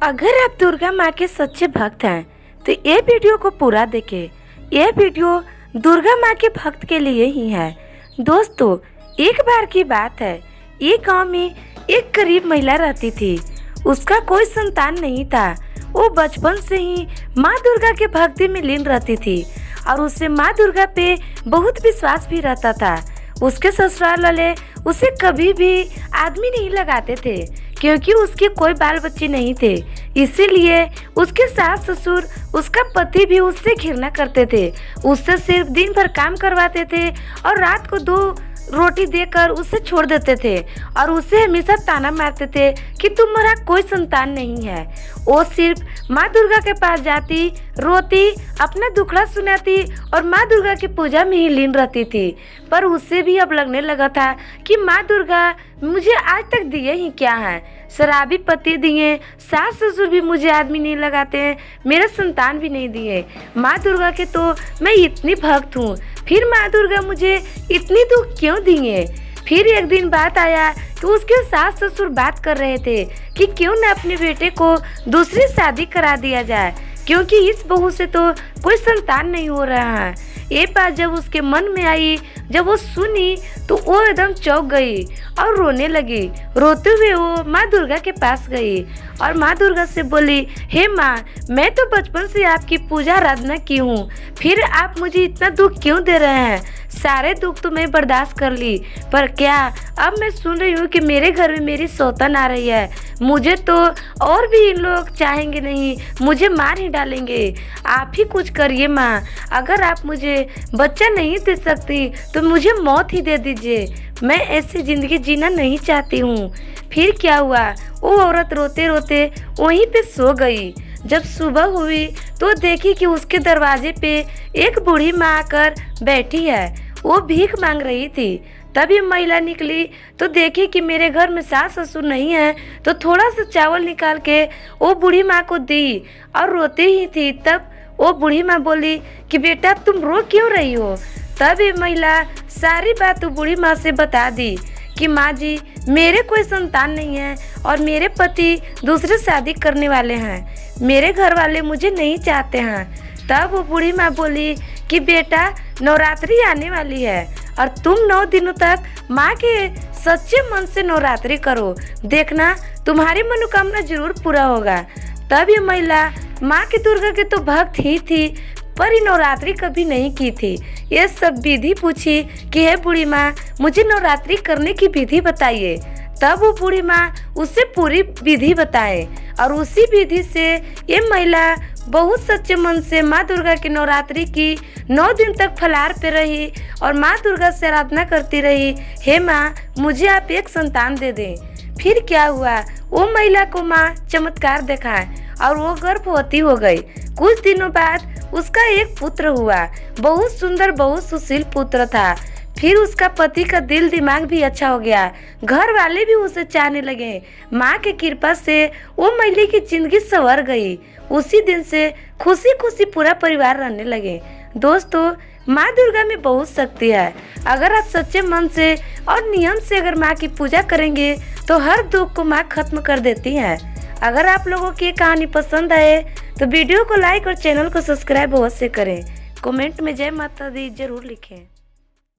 अगर आप दुर्गा माँ के सच्चे भक्त हैं तो ये वीडियो को पूरा देखें। ये वीडियो दुर्गा माँ के भक्त के लिए ही है। दोस्तों, एक बार की बात है, एक गांव में एक गरीब महिला रहती थी। उसका कोई संतान नहीं था। वो बचपन से ही माँ दुर्गा के भक्ति में लीन रहती थी और उसे माँ दुर्गा पे बहुत विश्वास भी रहता था। उसके ससुराल वाले उसे कभी भी आदमी नहीं लगाते थे क्योंकि उसके कोई बाल बच्चे नहीं थे। इसीलिए उसके सास ससुर, उसका पति भी उससे घृणा करते थे। उससे सिर्फ दिन भर काम करवाते थे और रात को 2 रोटी देकर उसे छोड़ देते थे और उसे हमेशा ताना मारते थे कि तुम्हारा कोई संतान नहीं है। वो सिर्फ माँ दुर्गा के पास जाती, रोती, अपना दुखड़ा सुनाती और माँ दुर्गा की पूजा में ही लीन रहती थी। पर उससे भी अब लगने लगा था कि माँ दुर्गा मुझे आज तक दिए ही क्या है। शराबी पति दिए, सास ससुर भी मुझे आदमी नहीं लगाते हैं, मेरे संतान भी नहीं दिए। माँ दुर्गा के तो मैं इतनी भक्त हूँ, फिर माँ दुर्गा मुझे इतनी दुख क्यों दिए। फिर एक दिन बात आया कि उसके सास ससुर बात कर रहे थे कि क्यों न अपने बेटे को दूसरी शादी करा दिया जाए क्योंकि इस बहू से तो कोई संतान नहीं हो रहा है। ये बात जब उसके मन में आई, जब वो सुनी तो वो एकदम चौंक गई और रोने लगी। रोते हुए वो माँ दुर्गा के पास गई और माँ दुर्गा से बोली, हे माँ, मैं तो बचपन से आपकी पूजा आराधना की हूँ, फिर आप मुझे इतना दुख क्यों दे रहे हैं। सारे दुख तो मैं बर्दाश्त कर ली, पर क्या अब मैं सुन रही हूँ कि मेरे घर में मेरी सौतन आ रही है। मुझे तो और भी इन लोग चाहेंगे नहीं, मुझे मार ही डालेंगे। आप ही कुछ करिए माँ, अगर आप मुझे बच्चा नहीं दे सकती तो मुझे मौत ही दे दीजिए। मैं ऐसी ज़िंदगी जीना नहीं चाहती हूँ। फिर क्या हुआ, वो औरत रोते रोते वहीं पे सो गई। जब सुबह हुई तो देखी कि उसके दरवाजे पे एक बूढ़ी माँ आकर बैठी है। वो भीख मांग रही थी। तब ये महिला निकली तो देखी कि मेरे घर में सास ससुर नहीं है, तो थोड़ा सा चावल निकाल के वो बूढ़ी माँ को दी और रोती ही थी। तब वो बूढ़ी माँ बोली कि बेटा तुम रो क्यों रही हो। तब ये महिला सारी बात बूढ़ी माँ से बता दी कि माँ जी, मेरे कोई संतान नहीं है और मेरे पति दूसरे शादी करने वाले हैं, मेरे घर वाले मुझे नहीं चाहते हैं। तब वो बूढ़ी माँ बोली कि बेटा, नवरात्रि आने वाली है और तुम 9 दिनों तक माँ के सच्चे मन से नवरात्रि करो, देखना तुम्हारी मनोकामना जरूर पूरा होगा। तब ये महिला माँ की दुर्गा के तो भक्त ही थी, पर ये नवरात्रि कभी नहीं की थी। ये सब विधि पूछी कि हे बूढ़ी माँ, मुझे नवरात्रि करने की विधि बताइए। तब वो बूढ़ी माँ उससे पूरी विधि बताए और उसी विधि से ये महिला बहुत सच्चे मन से माँ दुर्गा की नवरात्रि की 9 दिन तक फलाहार पे रही और माँ दुर्गा से आराधना करती रही, हे माँ, मुझे आप एक संतान दे दें। फिर क्या हुआ, वो महिला को माँ चमत्कार दिखाए और वो गर्भवती हो गई। कुछ दिनों बाद उसका एक पुत्र हुआ। बहुत सुंदर, बहुत सुशील पुत्र था। फिर उसका पति का दिल दिमाग भी अच्छा हो गया, घर वाले भी उसे चाहने लगे। माँ की कृपा से वो महिला की जिंदगी संवर गई। उसी दिन से खुशी खुशी पूरा परिवार रहने लगे। दोस्तों, माँ दुर्गा में बहुत शक्ति है। अगर आप सच्चे मन से और नियम से अगर माँ की पूजा करेंगे तो हर दुख को माँ खत्म कर देती है। अगर आप लोगों की कहानी पसंद आए तो वीडियो को लाइक और चैनल को सब्सक्राइब अवश्य करें। कमेंट में जय माता दी जरूर लिखें।